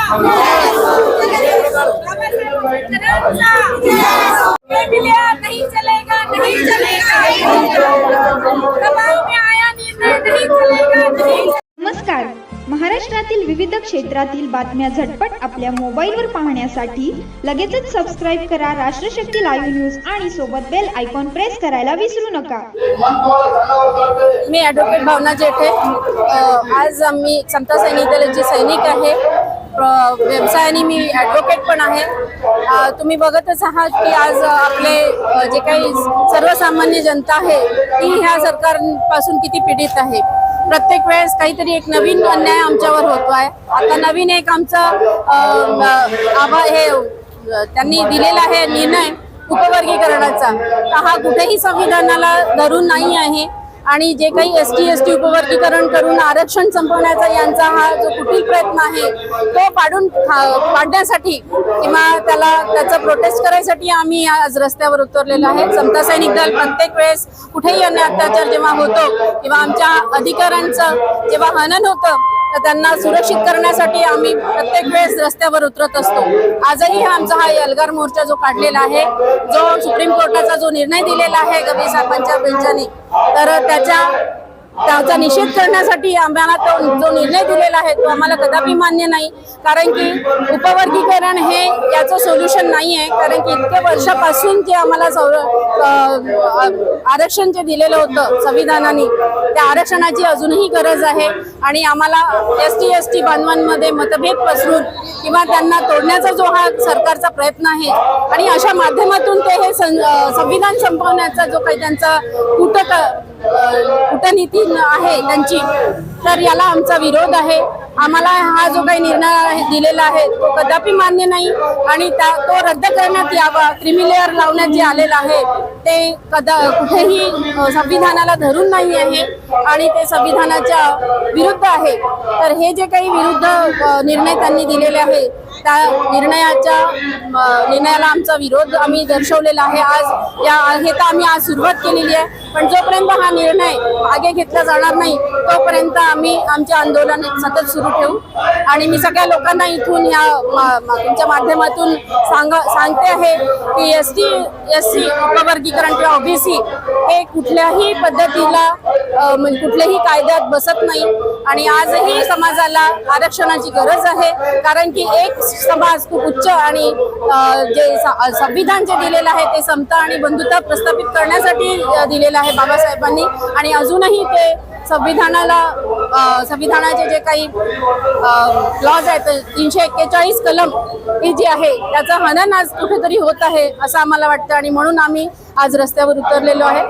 नहीं चलेगा, नहीं चलेगा, दबाव में आया निर्णय नहीं चलेगा, नहीं। नमस्कार, महाराष्ट्रातील विविध क्षेत्रातील बातम्या झटपट आपल्या मोबाईलवर पाहण्यासाठी लगेचच सबस्क्राइब करा राष्ट्रशक्ती लाईव्ह न्यूज आणि सोबत बेल आयकॉन प्रेस करायला विसरू नका। मी ॲडव्होकेट भावना जेठे। आज मी समता सैनिक दलाची सैनिक आहे। व्यवसायाने मी ॲडव्होकेट पण आहे। तुम्ही बघतच आहात की आज आपले जे काही सर्वसामान्य जनता आहे ती ह्या सरकारपासून किती पीडित आहे। प्रत्येक वेळेस काहीतरी एक नवीन अन्याय आमच्यावर होतो आहे। आता नवीन एक आमचा त्यांनी दिलेला आहे निर्णय उपवर्गीकरणाचा, हा कुठेही संविधानाला धरून नाही आहे आणि जे काही ST उपवर्गीकरण करून आरक्षण संपवण्याचा यांचा हा जो कुटील प्रयत्न आहे तो पाडण्यासाठी किंवा त्याचा प्रोटेस्ट करायसाठी आम्ही आज रस्त्यावर उतरलेलो आहे। समता सैनिक दल प्रत्येक वेळेस कुठेही अन्याय अत्याचार जेव्हा होतो किंवा आमच्या अधिकारांचं जेव्हा हनन होतं तर त्यांना सुरक्षित करण्यासाठी आम्ही प्रत्येक वेळेस रस्त्यावर उतरत असतो। आजही हा एल्गार मोर्चा जो काढलेला आहे, जो सुप्रीम कोर्टाचा जो निर्णय दिलेला आहे गवई साहेबांच्या बेंचाने, तर त्याचा निषेध करण्यासाठी आम्हाला जो निर्णय दिलेला आहे तो आम्हाला कदापि मान्य नाही। कारण की उपवर्गीकरण हे याचं सोल्युशन नाही आहे। कारण की इतक्या वर्षापासून जे आम्हाला आरक्षण जे दिलेलं होतं संविधानाने, त्या आरक्षणाची अजूनही गरज आहे आणि आम्हाला ST बांधवांमध्ये मतभेद पसरून किंवा त्यांना तोडण्याचा जो हा सरकारचा प्रयत्न आहे आणि अशा माध्यमातून ते हे संविधान संपवण्याचा जो काही त्यांचा कूटनीती आहे त्यांची, तर याला आमचा विरोध आहे। आम्हाला हा जो काही निर्णय दिलेला आहे तो कदापि मान्य नाही आणि तो रद्द करण्यात यावा। क्रिमिलेअर लावण्यात जे आलेलं आहे ते कुठेही संविधानाला धरून नाही आहे आणि ते संविधानाच्या विरुद्ध आहे। तर हे जे काही विरुद्ध निर्णय त्यांनी दिलेले आहे त्या निर्णयाला आमचा विरोध आम्ही दर्शवलेला आहे। तर आम्ही आज सुरुवात केलेली आहे, पण जोपर्यंत हा निर्णय मागे घेतला जाणार नाही तोपर्यंत आम्ही आमचे आंदोलन सतत सुरू ठेवू। आणि मी सगळ्या लोकांना इथून तुमच्या माध्यमातून सांगते आहे की SC उपवर्गीकरण किंवा OBC हे कुठल्याही पद्धतीला कुठल्याही कायद्यात बसत नाही आणि आजही समाजाला आरक्षणाची गरज आहे। कारण की एक समाज खूप उच्च आणि जे संविधान जे दिलेलं आहे ते समता आणि बंधुता प्रस्थापित करण्यासाठी दिलेलं आहे बाबासाहेबांनी आणि अजूनही ते संविधानाचे जे काही लॉज आहेत 341 कलम ही जी आहे त्याचं हनन आज कुठेतरी होत आहे असं आम्हाला वाटतं आणि म्हणून आम्ही आज रस्त्यावर उतरलेलो आहे।